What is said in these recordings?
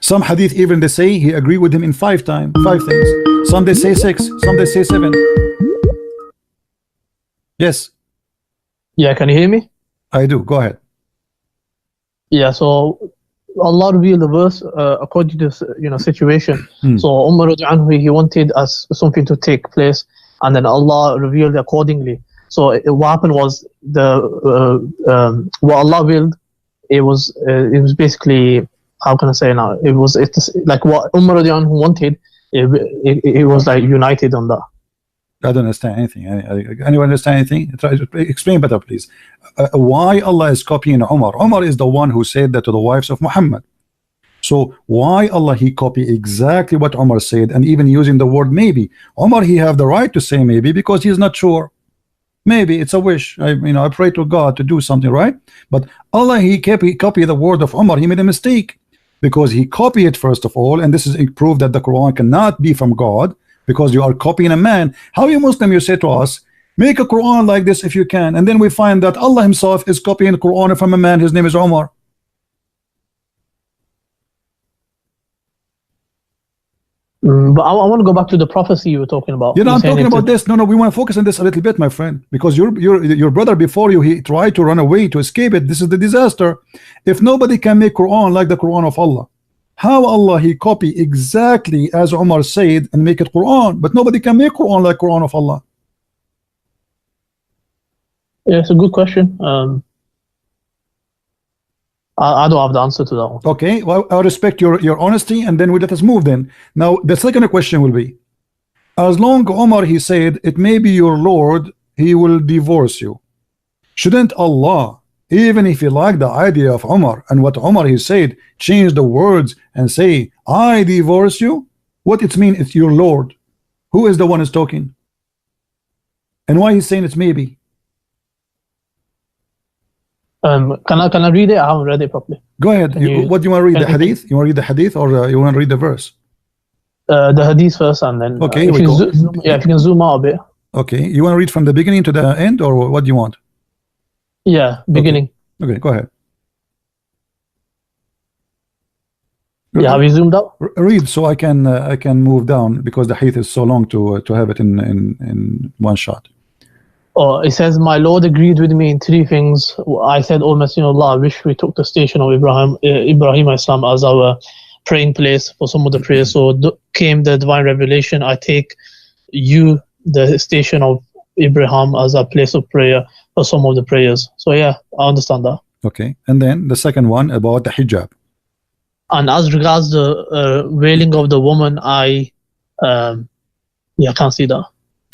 Some hadith even they say he agreed with him in 5 things. Some they say 6, some they say 7. Yes. Yeah, can you hear me? I do. Go ahead. Yeah, so Allah revealed the verse according to situation. So Umar radiallahu anhu, he wanted something to take place, and then Allah revealed accordingly. So what happened was what Allah willed. It was basically, how can I say now? It's like what Umar radiallahu anhu wanted. It was like united on that. I don't understand anything. Anyone understand anything? Try to explain better, please. Why Allah is copying Umar? Umar is the one who said that to the wives of Muhammad. So why Allah he copy exactly what Umar said, and even using the word maybe? Umar he have the right to say maybe because he's not sure. Maybe it's a wish. I pray to God to do something, right? But Allah he copy the word of Umar. He made a mistake because he copied it first of all, and this is a proof that the Quran cannot be from God. Because you are copying a man. How you Muslim you say to us, make a Quran like this if you can, and then we find that Allah himself is copying the Quran from a man, his name is Umar. But I want to go back to the prophecy you were talking about. I'm talking about this. No, we want to focus on this a little bit, my friend, because your brother before you, he tried to run away to escape it. This is the disaster. If nobody can make Quran like the Quran of Allah, how Allah he copy exactly as Umar said and make it Quran, but nobody can make Quran like Quran of Allah? Yeah, it's a good question. I don't have the answer to that one. Okay, well, I respect your honesty, and then we let us move then. Now the second question will be, as long Umar he said it may be your Lord, he will divorce you. Shouldn't Allah, even if you like the idea of Umar and what Umar he said, change the words and say I divorce you? What it mean? It's your Lord. Who is the one is talking? And why he's saying it's maybe? Can I read it? I haven't read it properly. Go ahead. What do you want to read? The hadith? You want to read the hadith, or you want to read the verse? The hadith first, and then okay. If you can zoom out a bit. Okay. You want to read from the beginning to the end, or what do you want? Yeah, beginning. Okay, go ahead. Yeah, have you zoomed out? Read so I can move down, because the hadith is so long to have it in one shot. Oh, it says, my Lord agreed with me in 3 things. I said, O Messenger of Allah, I wish we took the station of Ibrahim Islam as our praying place for some of the prayers. So came the divine revelation. I take you, the station of Ibrahim, as a place of prayer for some of the prayers. So yeah, I understand that. Okay, and then the second one about the hijab. And as regards the wailing of the woman, I can't see that.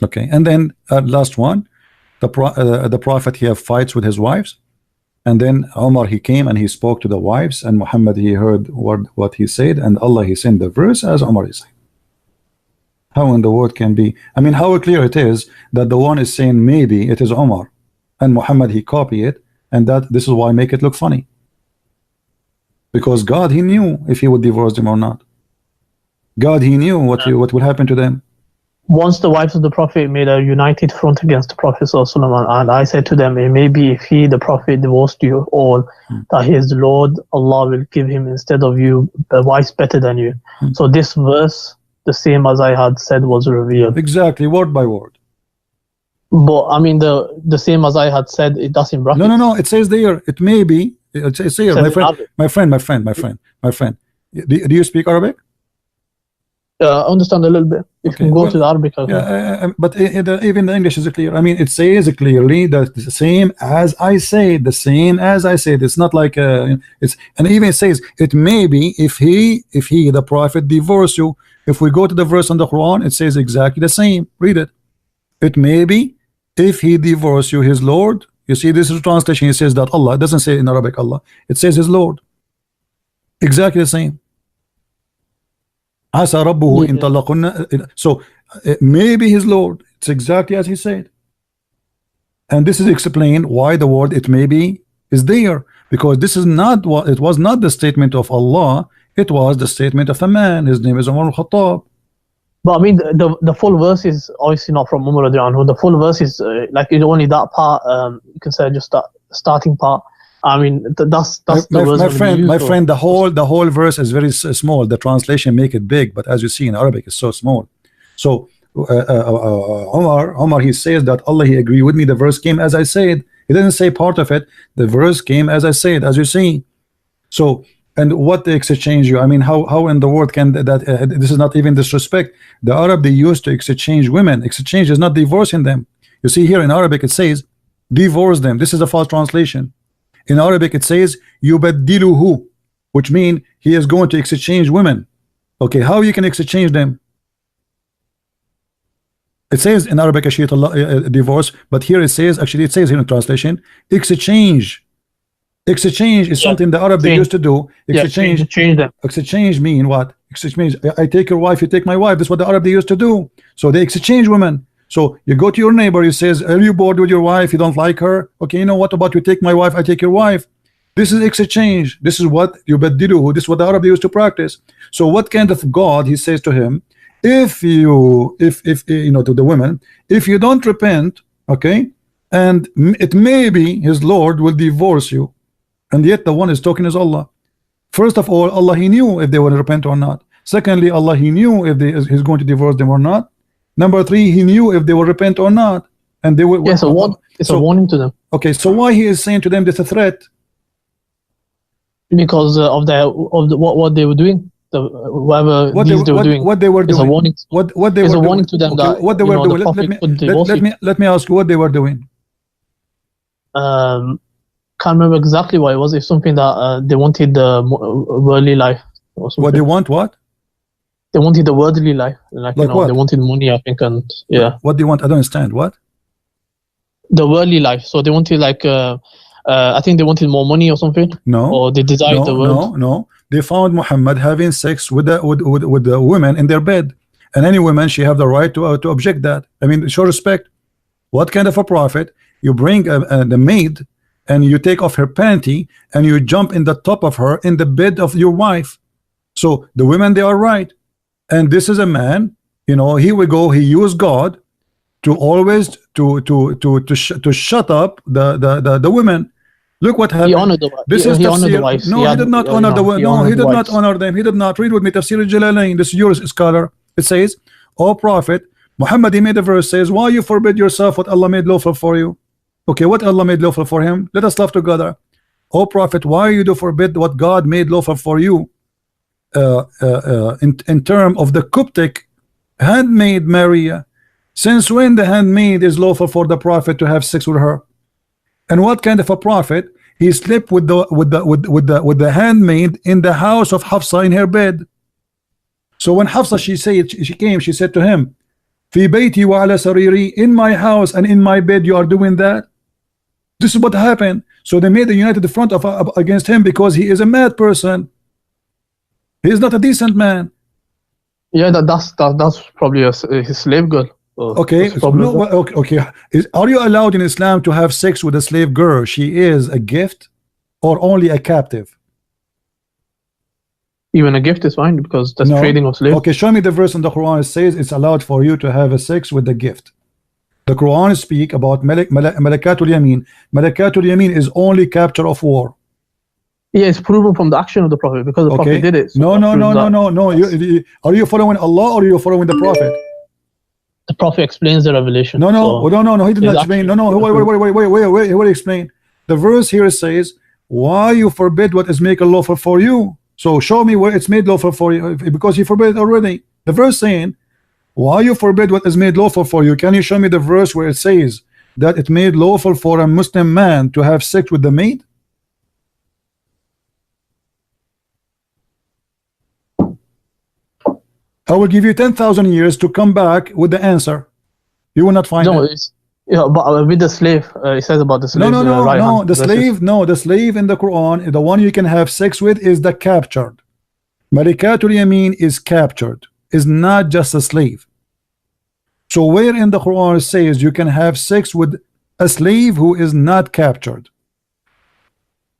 Okay, and then last one, the prophet he have fights with his wives, and then Umar he came and he spoke to the wives, and Muhammad he heard what he said, and Allah he sent the verse as Umar is saying. How in the world can be? I mean, how clear it is that the one is saying maybe it is Umar, and Muhammad he copy it, and this is why I make it look funny. Because God he knew if he would divorce them or not. God he knew what will happen to them. Once the wives of the Prophet made a united front against the Prophet ﷺ, and I said to them, maybe if the Prophet divorced you all, that his Lord Allah will give him instead of you a wife better than you. So this verse, the same as I had said, was revealed. Exactly, word by word. But I mean, the same as I had said, it does in brackets. No, it says there, it may be, it says here, my friend. Do you speak Arabic? I understand a little bit. If you can go to the Arabic. But even the English is clear. I mean, it says clearly that the same as I said, the same as I said. It's not like it's, and even it says it may be if he the Prophet divorce you. If we go to the verse on the Quran, it says exactly the same. Read it. It may be if he divorce you, his Lord. You see, this is a translation. It says that Allah. It doesn't say in Arabic Allah. It says his Lord. Exactly the same. Asa rabbuhu in talaqunna. So maybe his Lord. It's exactly as he said. And this is explained why the word it may be is there, because this is not what it was, not the statement of Allah, it was the statement of a man. His name is Umar al-Khattab. But I mean, the full verse is obviously not from Umar radiallahu anhu. The full verse is like only that part. You can say just that starting part. I mean, that's the words my I'm gonna friend, use, my so- friend, the whole verse is very small. The translation make it big, but as you see in Arabic, it's so small. So Omar, he says that Allah, he agree with me. The verse came as I said. He didn't say part of it. The verse came as I said, as you see. So, and what they exchange you? I mean, how in the world can that? This is not even disrespect. The Arab, they used to exchange women. Exchange is not divorcing them. You see here in Arabic it says divorce them. This is a false translation. In Arabic it says yubaddiluhu, which means he is going to exchange women. Okay, how you can exchange them? It says in Arabic divorce, but here it says, actually it says here in translation, exchange. Exchange is something the Arab they used to do. Exchange, change them. exchange mean what? Exchange, I take your wife, you take my wife. That's what the Arab they used to do. So they exchange women. So you go to your neighbor, he says, are you bored with your wife? You don't like her? Okay, you know what about you take my wife, I take your wife. This is exchange. This is what you beddiluhu. This is what the Arab used to practice. So what kind of God, he says to him, if you know, to the women, if you don't repent, okay, and it may be his Lord will divorce you, and yet the one is talking is Allah. First of all, Allah, he knew if they will repent or not. Secondly, Allah, he knew if he's going to divorce them or not. Number three, he knew if they will repent or not, and they will. Yes, it's a warning to them. Okay, so why he is saying to them this a threat? Because of what they were doing, whatever What they were doing. What they were It's doing. a warning. What they It's were a doing. warning to them Okay, that what they you were know, doing. the Prophet could divorce you. Let me ask you what they were doing. Can't remember exactly what it was. It's something that they wanted the worldly life or something. What they want? What? They wanted the worldly life, like you Like know, what? they wanted money, I think, and yeah, What do you want? I don't understand. What? the worldly life. So they wanted like, I think they wanted more money or something. No. Or they desired the world. No. They found Muhammad having sex with the women in their bed, and any woman, she have the right to object that. I mean, show respect. What kind of a prophet? You bring the maid and you take off her panty and you jump in the top of her in the bed of your wife. So the women, they are right, and this is a man. You know, here we go. He used God to always to shut up the women. Look what happened. He honored the wife. This is he honored the tafsir. wives. No, he did not honor the women. No, he did not wives. honor them. He did not. Read with me Tafsir al-Jalalain. This is your scholar. It says, "O Prophet Muhammad," he made a verse says, "Why you forbid yourself what Allah made lawful for you?" Okay, what Allah made lawful for him? Let us love together. O Prophet, why you do forbid what God made lawful for you? In term of the Coptic handmaid Maria, since when the handmaid is lawful for the Prophet to have sex with her? And what kind of a prophet? He slept with the handmaid in the house of Hafsa in her bed. So when Hafsa she came, she said to him, "Fi bayti wa ala sariri," in my house and in my bed you are doing that. This is what happened. So they made a united front against him because he is a mad person. He is not a decent man. Yeah, that's probably his slave girl. Okay, okay. Are you allowed in Islam to have sex with a slave girl? She is a gift or only a captive? Even a gift is fine because that's trading of slaves. Okay, show me the verse in the Quran. It says it's allowed for you to have a sex with the gift. The Quran speak about Malakatul Yamin. Malakatul Yamin is only capture of war. Yeah, it's proven from the action of the Prophet because the Prophet did it. No. So Are you following Allah or are you following the Prophet? The Prophet explains the revelation. No. He did not explain. No. Wait. He will explain. The verse here says, "Why you forbid what is made lawful for you?" So show me where it's made lawful for you, because he forbid it already. The verse saying, "Why you forbid what is made lawful for you?" Can you show me the verse where it says that it made lawful for a Muslim man to have sex with the maid? I will give you 10,000 years to come back with the answer. You will not find it. But with the slave, it says about the slave. No. The slave in the Quran, the one you can have sex with is the captured. Malikatul Yamin is captured, is not just a slave. So where in the Quran it says you can have sex with a slave who is not captured?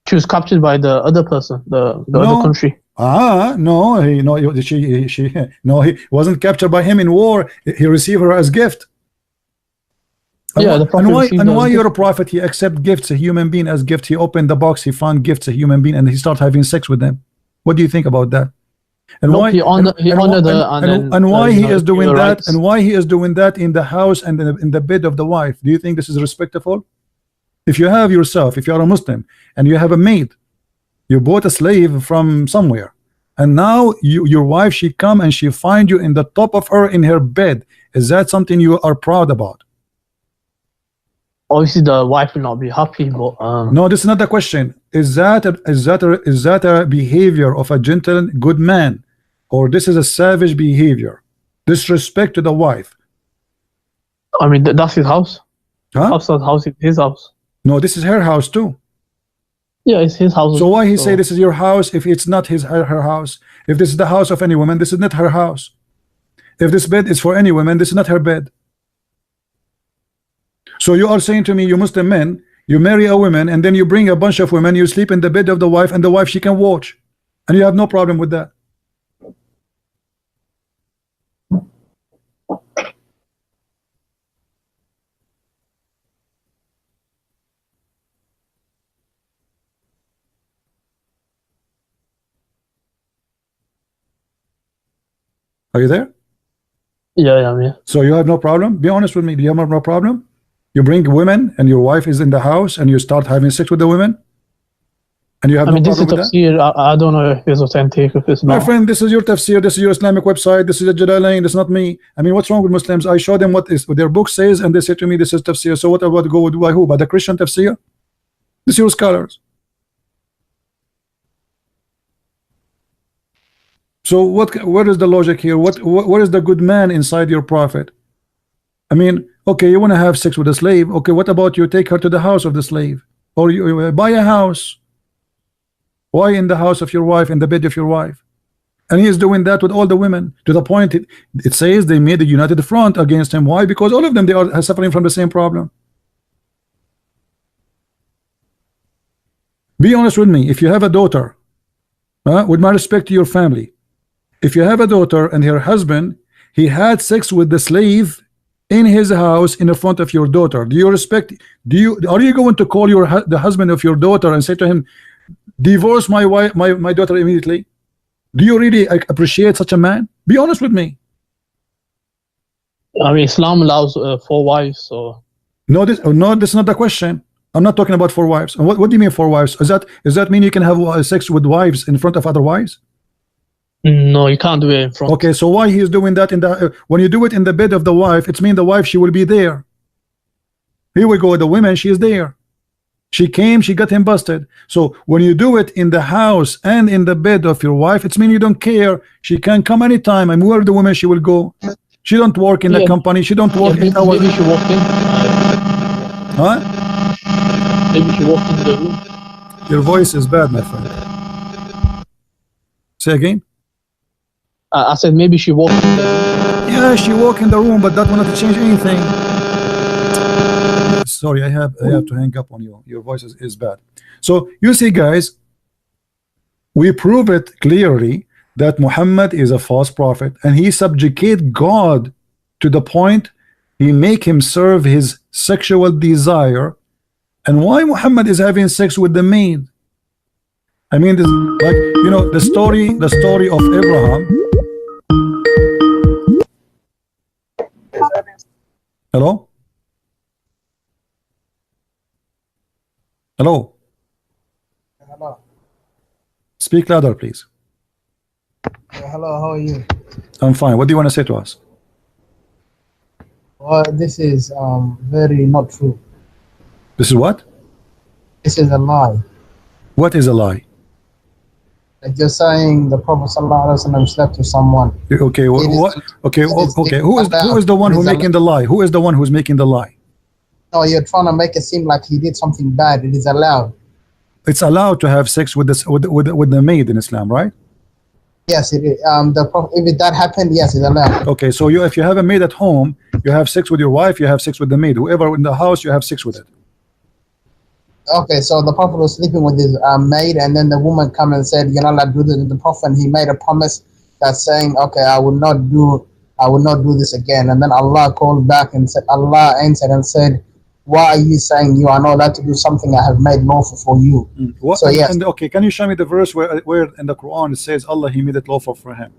She was captured by the other person, the other country. He wasn't captured by him in war. He received her as gift. Yeah, the Prophet received and those why gifts. your prophet, he accept gifts, a human being as gift? He opened the box, he found gifts, a human being, and he start having sex with them. What do you think about that? And Nope, why he honored her, and then why he is give doing her that, rights. and why he is doing that in the house and in the bed of the wife? Do you think this is respectful? If you have yourself, if you are a Muslim and you have a maid, you bought a slave from somewhere, and now your wife, she come and she find you in the top of her in her bed, is that something you are proud about? Obviously, the wife will not be happy, but No, this is not the question. Is that a behavior of a gentle good man, or this is a savage behavior, disrespect to the wife? I mean that's his house. Huh? Hafsa's house is his house. No, this is her house too. Yeah, it's his house. So why he say this is your house if it's not her house? If this is the house of any woman, this is not her house. If this bed is for any woman, this is not her bed. So you are saying to me, you Muslim men, you marry a woman and then you bring a bunch of women, you sleep in the bed of the wife, and the wife, she can watch, and you have no problem with that? Are you there? Yeah. So you have no problem? Be honest with me. Do you have no problem? You bring women and your wife is in the house and you start having sex with the women, and you have no problem with that? Tafsir. I don't know if it's authentic, if it's not. My friend, this is your tafsir, this is your Islamic website, this is a Jalalain, this is not me. I mean, what's wrong with Muslims? I show them what their book says, and they say to me this is tafsir. So what about go by who? By the Christian tafsir? This is your scholars. So where is the logic here? What is the good man inside your prophet? I mean, okay, you want to have sex with a slave. Okay, what about you take her to the house of the slave, or you buy a house? Why in the house of your wife, in the bed of your wife? And he is doing that with all the women, to the point it says they made a united front against him. Why? Because all of them, they are suffering from the same problem. Be honest with me. If you have a daughter, with my respect to your family, if you have a daughter and her husband, he had sex with the slave in his house in the front of your daughter, do you respect? Are you going to call the husband of your daughter and say to him, divorce my wife, my daughter immediately? Do you really appreciate such a man? Be honest with me. I mean, Islam allows 4 wives, so no, this is not the question. I'm not talking about 4 wives. And what do you mean 4 wives? Does that mean you can have sex with wives in front of other wives? no, you can't do it in front. Okay, so why he is doing that in the when you do it in the bed of the wife, it's mean the wife, she will be there. Here we go, the women, she is there. She came, she got him busted. So when you do it in the house and in the bed of your wife, it's mean you don't care. She can come anytime, and where the woman, she will go. She don't work in the company. She don't work 8 hours. Maybe she walked in. Huh? Maybe she walked into the room. Your voice is bad, my friend. Say again. I said maybe she walked in the room. Yeah, she walked in the room, but that will not change anything. Sorry, I have to hang up on you. Your voice is bad. So you see, guys, we prove it clearly that Muhammad is a false prophet, and he subjugate God to the point he make him serve his sexual desire. And why Muhammad is having sex with the maid? I mean, this, like, you know, the story of Abraham. Hello? Hello? Hello. Speak louder, please. Hello, how are you? I'm fine. What do you want to say to us? Well, this is very not true. This is what? This is a lie. What is a lie? Like you're saying the Prophet ﷺ slept with someone. Okay, what? Okay, okay. Who is the one who making the lie? Who is the one who's making the lie? No, you're trying to make it seem like he did something bad. It is allowed. It's allowed to have sex with this with the maid in Islam, right? Yes, it is. If that happened, yes, it's allowed. Okay, so if you have a maid at home, you have sex with your wife, you have sex with the maid. Whoever in the house, you have sex with it. Okay, so the Prophet was sleeping with his maid, and then the woman come and said, "You're not allowed to do this." The Prophet, he made a promise that's saying, "Okay, I will not do I will not do this again. And then Allah called back and said, Allah answered and said, why are you saying you are not allowed to do something I have made lawful for you? What, So yes. and okay, can you show me the verse where in the Quran it says Allah He made it lawful for him?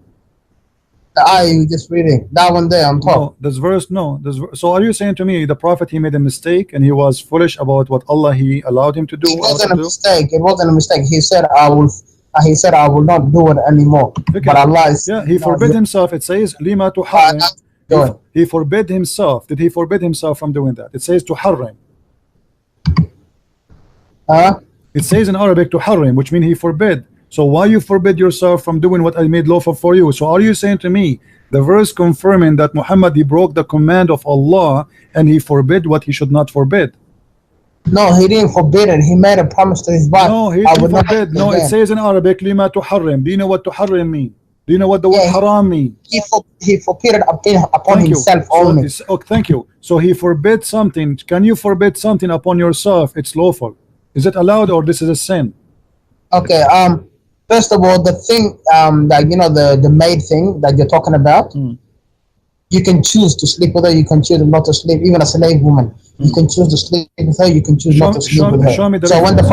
The ayah you just reading, that one there on top. No, this verse, no. So are you saying to me the Prophet he made a mistake and he was foolish about what Allah He allowed him to do? It wasn't a mistake. It wasn't a mistake. He said, I will not do it anymore. Okay. But Allah is, Yeah, he forbid himself. It says lima tuharrim. He forbid himself. Did he forbid himself from doing that? It says tuharrim. It says in Arabic tuharrim, which means he forbid. So why you forbid yourself from doing what I made lawful for you? So are you saying to me the verse confirming that Muhammad he broke the command of Allah and he forbid what he should not forbid? No, he didn't forbid it. He made a promise to his wife. No, he didn't forbid. No, it says in Arabic lima tuharrim. Do you know what tuharrim mean? Do you know what the word haram mean? He forbid it upon himself only. Thank you. So he forbid something. Can you forbid something upon yourself? It's lawful. Is it allowed or this is a sin? Okay. First of all, the thing that you know the maid thing that you're talking about, you can choose to sleep with her. You can choose not to sleep. Even a slave woman, you can choose to sleep with her. You can choose not to sleep with her. Show me the so when the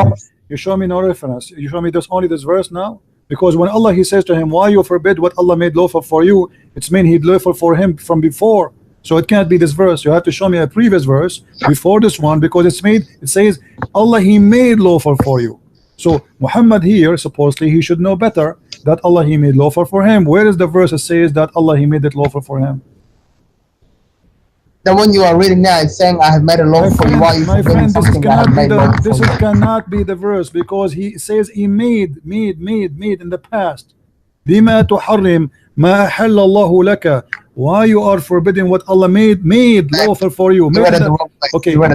you show me no reference. You show me only this verse now. Because when Allah he says to him, why you forbid what Allah made lawful for you, it's mean he lawful for him from before. So it can't be this verse. You have to show me a previous verse before this one, because it says Allah he made lawful for you. So Muhammad here supposedly he should know better that Allah he made lawful for him. Where is the verse that says that Allah he made it lawful for him? The one you are reading now is saying I have made a lawful for you. Why you forbidding something I have made lawful for you? This cannot be the verse, because he says he made in the past. Lima tuharrim ma ahalla Allahu laka. Why you are forbidding what Allah made lawful for you? Okay, where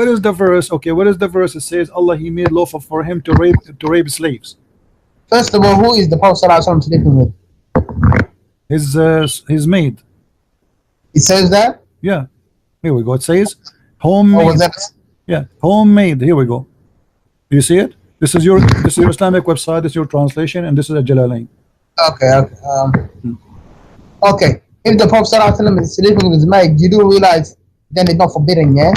is the verse? Okay, where is the verse that says Allah he made lawful for him to rape slaves? First of all, who is the Prophet ﷺ sleeping with? His maid. It says that? Yeah. Here we go. It says homemade. Yeah, homemade. Here we go. Do you see it? This is your Islamic website, this is your translation, and this is a Jalalain. Okay. If the Prophet ﷺ is sleeping with his maid, you do realize then it's not forbidden, yeah?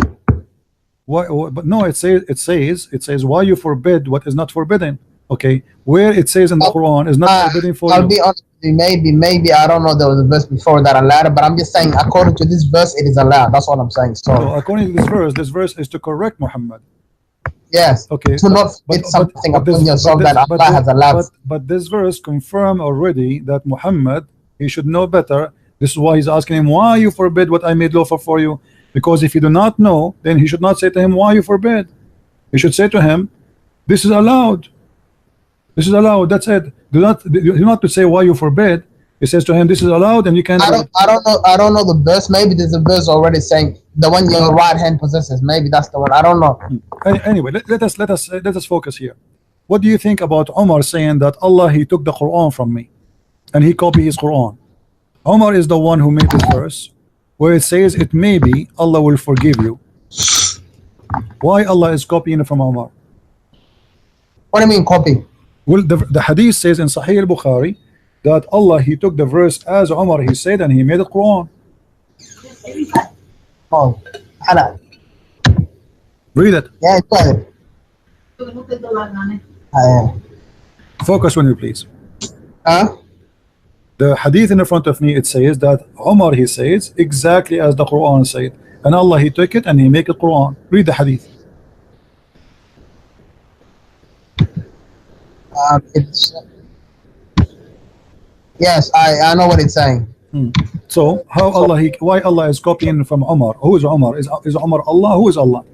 Why? But no, it says why you forbid what is not forbidden. Okay, where it says in the Quran is not forbidden for you. I'll be honest with you, maybe I don't know there was a verse before that allowed it, but I'm just saying according to this verse it is allowed. That's all I'm saying. So according to this verse is to correct Muhammad. Yes. Okay. To not forbid something upon yourself that Allah has allowed. But this verse confirm already that Muhammad he should know better. This is why he's asking him, why you forbid what I made lawful for you? Because if you do not know, then he should not say to him, why you forbid? He should say to him, this is allowed. This is allowed. That's it. Do not to say why you forbid. He says to him, this is allowed, and you can't. I don't know the verse. Maybe there's a verse already saying the one your right hand possesses. Maybe that's the one. I don't know. Anyway, let us focus here. What do you think about Umar saying that Allah he took the Quran from me, and he copied his Quran? Umar is the one who made this verse where it says it may be Allah will forgive you. Why Allah is copying it from Umar? What do you mean copy? Well, the hadith says in Sahih al-Bukhari that Allah he took the verse as Umar he said, and he made the Quran. Oh, Hannah. Read it. Yeah, go ahead. Focus on you, please. Huh? The hadith in front of me, it says that Umar he says exactly as the Quran said, and Allah he took it and he make it Quran. Read the hadith. Yes, I know what it's saying. So how why Allah is copying from Umar? Who is Umar? Is Umar Allah? Who is Allah?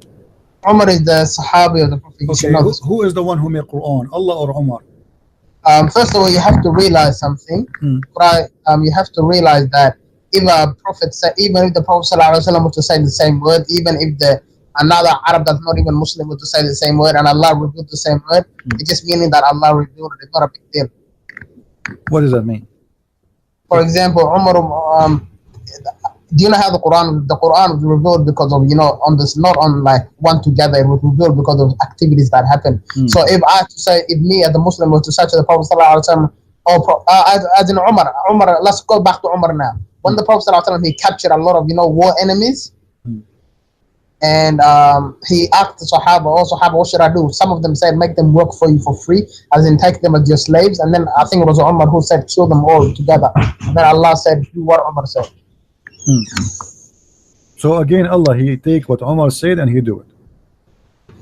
Umar is the Sahabi of the Prophet. Okay, who is the one who made Quran? Allah or Umar? First of all, you have to realize something. You have to realize that if a prophet said, even if the Prophet ﷺ was to say the same word, even if another Arab that's not even Muslim was to say the same word, and Allah revealed the same word, it's just meaning that Allah revealed it. It's not a big deal. What does that mean? For example, Umar, do you know how the Quran was revealed because of, on this, not on like one together, it was revealed because of activities that happen. So if I have to say, if me as a Muslim was to say to the Prophet ﷺ, as in Umar, let's go back to Umar now. when the Prophet ﷺ, he captured a lot of war enemies, and he asked the Sahaba, what should I do? Some of them said, make them work for you for free, as in take them as your slaves. And then I think it was Umar who said, kill them all together. And then Allah said, do what Umar said. So again, Allah, he take what Umar said and he do it.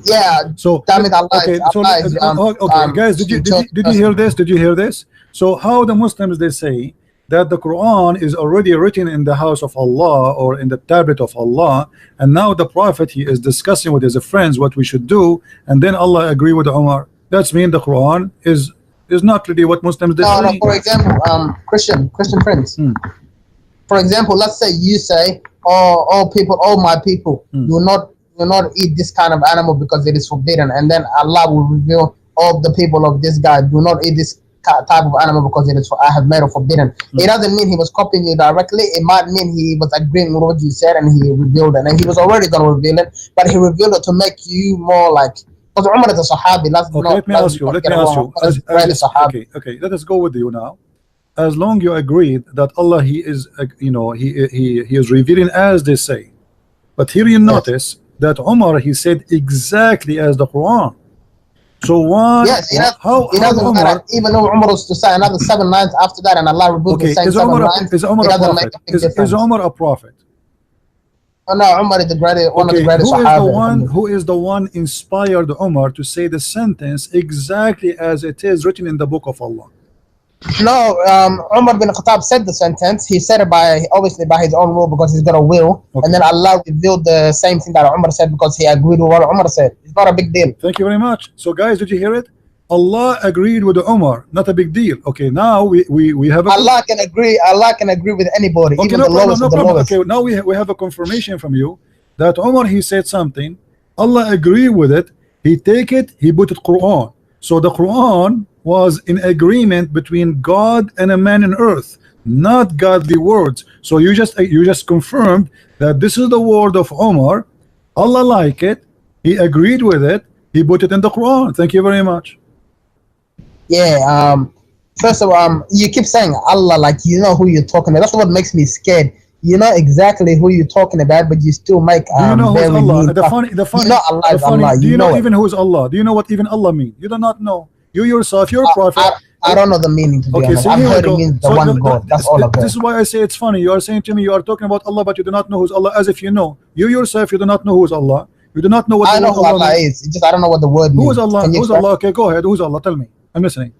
Yeah. So damn it, Allah. Okay, so okay, guys, did you hear this? Did you hear this? So how the Muslims, they say that the Quran is already written in the house of Allah or in the tablet of Allah, and now the Prophet, he is discussing with his friends what we should do, and then Allah agree with Umar. That's mean the Quran is not really what Muslims they say. No, for example, Christian friends. For example, let's say you say, all my people, do not eat this kind of animal because it is forbidden, and then Allah will reveal all the people of this guy do not eat this type of animal because I have made it forbidden. It doesn't mean he was copying you directly. It might mean he was agreeing with what you said and he revealed it, and he was already going to reveal it, but he revealed it to make you more like, because Umar is a Sahabi. Let me ask you. Okay, let us go with you now. As long you agreed that Allah, he is he is revealing as they say, but here you notice that Umar, he said exactly as the Quran. So why? Yes, how doesn't Umar, matter. Even though Umar was to say another 7 lines after that, and Allah revealed the same 7 lines, is Umar a prophet? Is Umar a prophet? Oh, no, Umar is the greatest, one of the greatest Sahaba. Who is the one inspired Umar to say the sentence exactly as it is written in the book of Allah? No, Umar bin Khattab said the sentence. He said it obviously by his own will, because he's got a will. And then Allah revealed the same thing that Umar said because he agreed with what Umar said. It's not a big deal. Thank you very much. So guys, did you hear it? Allah agreed with Umar, not a big deal. Okay, now we have a Allah can agree with anybody, even the lowest of the lowest. Okay, now we have a confirmation from you that Umar, he said something, Allah agreed with it, he take it, he put it Quran. So the Quran was in agreement between God and a man on earth, not godly words. So you just confirmed that this is the word of Umar. Allah like it, he agreed with it, he put it in the Quran. Thank you very much. Yeah, first of all, you keep saying Allah like you know who you're talking about. That's what makes me scared. You know exactly who you're talking about, but you still make do you know who is Allah? The funny, you know Allah is Allah. Do you know even who is Allah? Do you know what even Allah means? You do not know. You yourself, you're a prophet. I don't know the meaning, to be honest. So I've heard it means the one God. That's all I've heard. This is why I say it's funny. You are saying to me, you are talking about Allah, but you do not know who's Allah, as if you know. You yourself, you do not know who's Allah. You do not know what I know who Allah is. It's just I don't know what the word means. Who is Allah? Who's Allah? Okay, go ahead. Who's Allah? Tell me. I'm listening.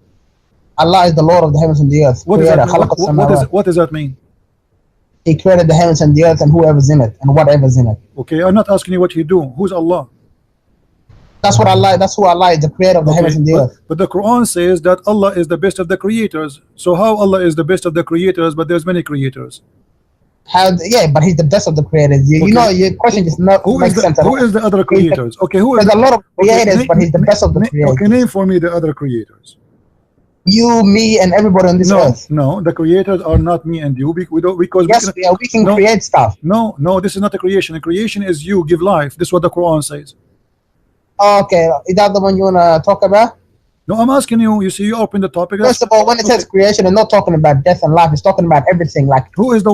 Allah is the Lord of the heavens and the earth. What does that mean? He created the heavens and the earth and whoever's in it and whatever's in it. Okay, I'm not asking you what you do. Who's Allah? That's who Allah is, the creator of the heavens and the earth. But the Quran says that Allah is the best of the creators. So how Allah is the best of the creators, but there's many creators? Yeah, but he's the best of the creators. You know, your question is not makes sense at all. Who is the other creators? Okay, who is there's a lot of creators, but he's the best of the creators. Okay, name for me the other creators. You, me, and everybody on this earth. No, the creators are not me and you. We don't, because we can create stuff. No, this is not a creation. A creation is you give life. This is what the Quran says. Okay, is that the one you wanna talk about? No, I'm asking you. You see, you open the topic. First of all, when it says creation, it's not talking about death and life. It's talking about everything. Like who is the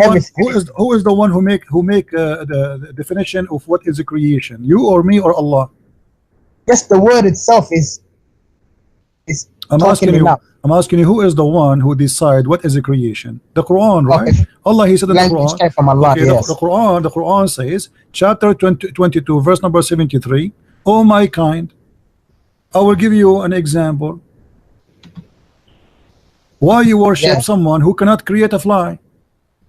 one who make the definition of what is a creation? You or me or Allah? Yes, the word itself is. I'm asking you, who is the one who decide what is a creation? The Quran, right? Okay. Allah, he said in the Quran. Came from Allah, okay, yes. the Quran says, chapter 22, verse number 73. O my kind, I will give you an example. Why you worship someone who cannot create a fly?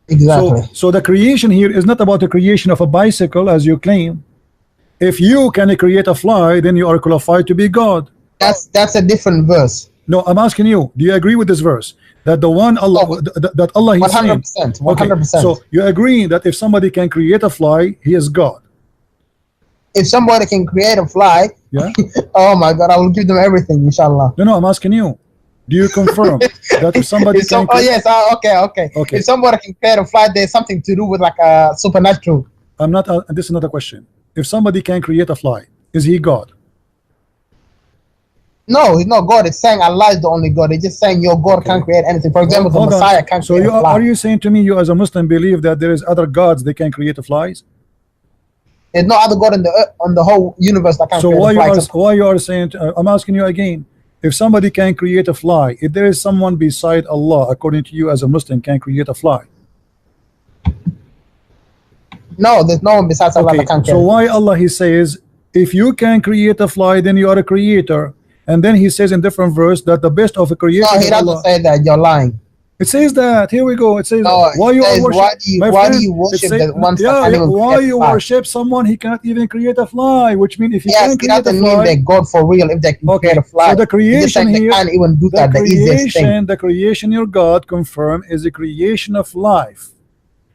Exactly. So the creation here is not about the creation of a bicycle, as you claim. If you can create a fly, then you are qualified to be God. That's a different verse. No, I'm asking you, do you agree with this verse? That the one Allah, that Allah, he's 100%, 100%. Okay, so you agree that if somebody can create a fly, he is God. If somebody can create a fly, oh my God, I will give them everything, inshallah. No, I'm asking you. Do you confirm that if somebody can? Oh yes, okay. If somebody can create a fly, there's something to do with like a supernatural. I'm not. This is not a question. If somebody can create a fly, is he God? No, he's not God. It's saying Allah is the only God. It's just saying your God can't create anything. For example, the Hold on. Messiah can't So create a fly. are you saying to me, you as a Muslim believe that there is other gods they can create flies? There's no other God in the earth, on the whole universe that can So create a fly. why you are saying? I'm asking you again. If somebody can create a fly, if there is someone beside Allah, according to you as a Muslim, can create a fly. No, there's no one besides Allah that can create. So why Allah he says, if you can create a fly, then you are a creator, and then he says in different verse that the best of a creation. No, he is doesn't Allah. say that. You're lying. It says that. Here we go. It says No, why you are worship. why do you worship the ones that can't even why create you a fly? worship someone he can't even create a fly, which means if he Yes, can it create a doesn't mean fly, they're God for real if they can create a fly. so the creation they here, can't even do that. The easiest thing. the creation your God confirm is a creation of life,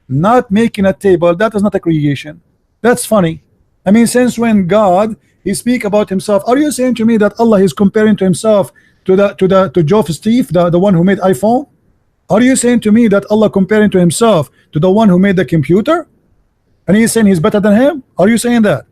not making a table. That is not a creation. That's funny. I mean, since when God he speak about himself? Are you saying to me that Allah is comparing to himself to Geoff Steve, the one who made iPhone? Are you saying to me that Allah comparing to himself to the one who made the computer, and he's saying he's better than him? Are you saying that?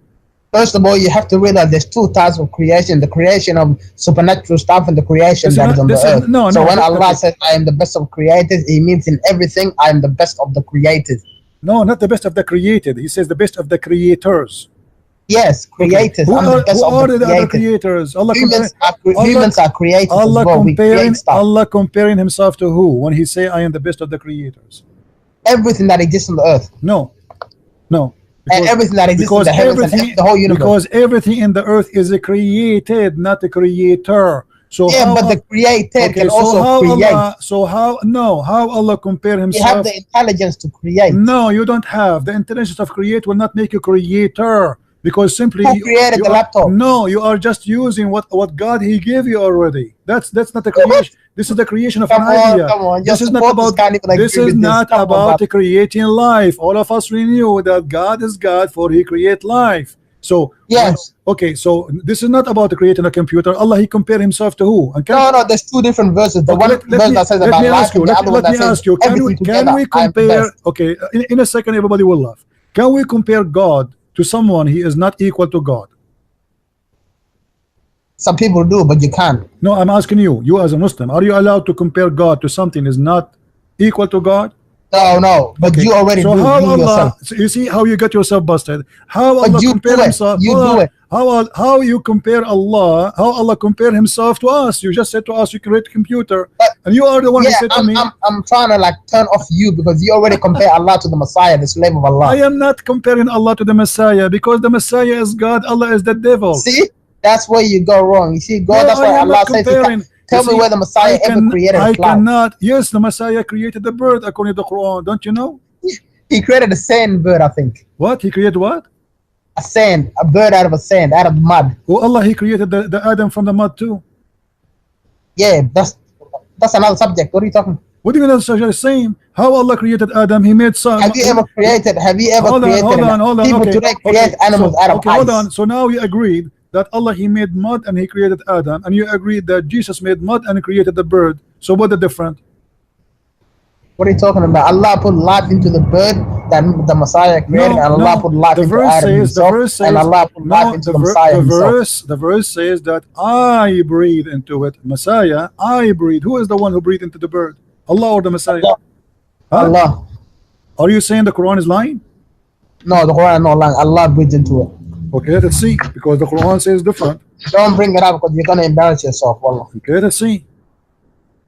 First of all, you have to realize there's two types of creation: the creation of supernatural stuff and the creation that is on the earth. So when Allah says, "I am the best of creators," He means in everything, "I am the best of the creators." No, not the best of the created. He says the best of the creators. Yes, creators. Who I'm the best of the other creators? Humans are creators as well. We create stuff. Allah comparing himself to who when he say I am the best of the creators? Everything that exists on the earth. No. And everything that exists in the heavens and the whole universe. Because everything in the earth is created, not a creator. So yeah, but the created can also create. How Allah compare himself? You have the intelligence to create. No, you don't have. The intelligence of create will not make you creator. Because simply who created the laptop? No, you are just using what God he gave you already. That's not a creation. This is the creation of an idea. Come on. This is not about creating life. All of us we knew that God is God, for he create life. So yes, okay. So this is not about creating a computer. Allah he compared himself to who? And no. There's two different verses. The one verse that says about life, and the other one that says everything together. Can we compare? Okay, in a second, everybody will laugh. Can we compare God to someone he is not equal to God? Some people do, but you can't. No, I'm asking you. You as a Muslim, are you allowed to compare God to something is not equal to God? No, but you already do yourself. So you see how you get yourself busted. How Allah compare himself? You do it. How you compare Allah? How Allah compare himself to us? You just said to us you create a computer, and you are the one who said to me. I'm trying to turn off you because you already compare Allah to the Messiah, the slave of Allah. I am not comparing Allah to the Messiah because the Messiah is God. Allah is the devil. See, that's where you go wrong. You see, God. That's why Allah says. Tell me where the Messiah ever created a cloud. I cannot. Yes, the Messiah created the bird according to the Quran. Don't you know? He created a sand bird, I think. What? He created what? A bird out of a sand, out of mud. Oh, Allah, he created the Adam from the mud too. Yeah, that's another subject. What are you talking? What do you mean that's the same? How Allah created Adam? He made some. Have you ever created? Hold on. People today create animals out of ice. Hold on. So now we agreed that Allah he made mud and he created Adam, and you agreed that Jesus made mud and created the bird. So what the difference? What are you talking about? Allah put life into the bird that the Messiah created, and Allah put life into Adam himself, and Allah put life into the Messiah himself. The verse says that I breathe into it. Messiah, I breathe. Who is the one who breathed into the bird? Allah or the Messiah? Allah. Are you saying the Quran is lying? No, the Quran is not lying. Allah breathed into it. Okay, let's see, because the Quran says different. Don't bring it up because you're gonna embarrass yourself, wallah. Okay, let's see.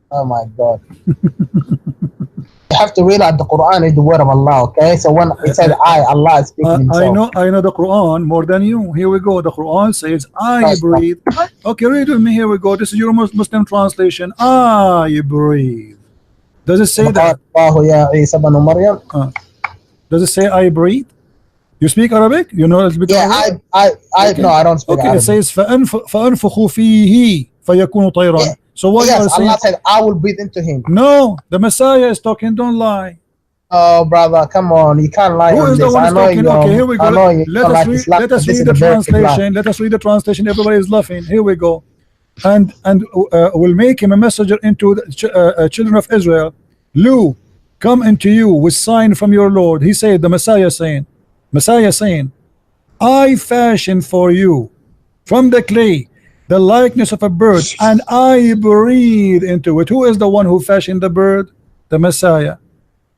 Oh my God. You have to realize the Quran is the word of Allah, okay? So when it says Allah is speaking himself. I know the Quran more than you. Here we go. The Quran says I breathe. Okay, read with me. Here we go. This is your Muslim translation. I breathe. Does it say that? Does it say I breathe? You speak Arabic? You know Arabic? Yeah, no, I don't speak Arabic. It says فَأَنْفُخُ فِيهِ فَيَكُونُ طَيْرًا. So what yes, Allah said, I will breathe into him. No, the Messiah is talking. Don't lie. Oh, brother, come on. You can't lie on this. I know you. Okay, here we go. Let us read the translation. Let us read the translation. Everybody is laughing. Here we go. And we'll make him a messenger into the children of Israel. Lu, come into you with sign from your Lord. He said, the Messiah saying, I fashion for you from the clay the likeness of a bird, and I breathe into it. Who is the one who fashioned the bird? The Messiah.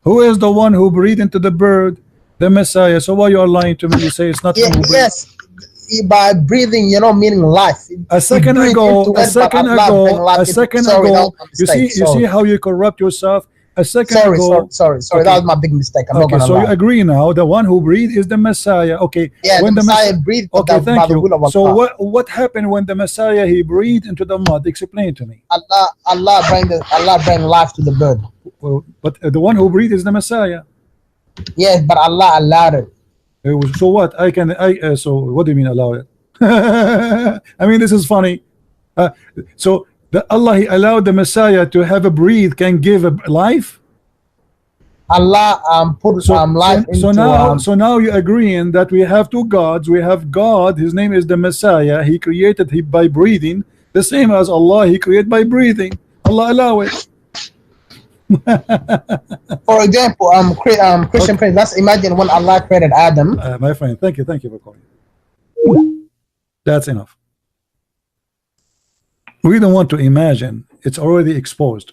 Who is the one who breathed into the bird? The Messiah. So why you are lying to me? You say it's not him who breathed. Yes, by breathing, meaning life. A second ago, you see how you corrupt yourself. A second ago, sorry, okay. that was my big mistake. I'm not Okay, gonna so lie. you agree now, the one who breathed is the Messiah. Okay, Yeah, when the Messiah breathed. okay, thank you. Allah. So what happened when the Messiah he breathed into the mud? Explain to me. Allah bring life to the bird. Well, but the one who breathed is the Messiah. Yes, but Allah allowed it. So what? So what do you mean allow it? I mean, this is funny. So the Allah he allowed the Messiah to have a breathe can give a life. Allah put life into. So now you're agreeing that we have two gods. We have God, his name is the Messiah. He created by breathing, the same as Allah. He created by breathing. Allah allow it. For example, Christian friends, let's imagine when Allah created Adam. My friend, thank you for calling. That's enough. We don't want to imagine. It's already exposed.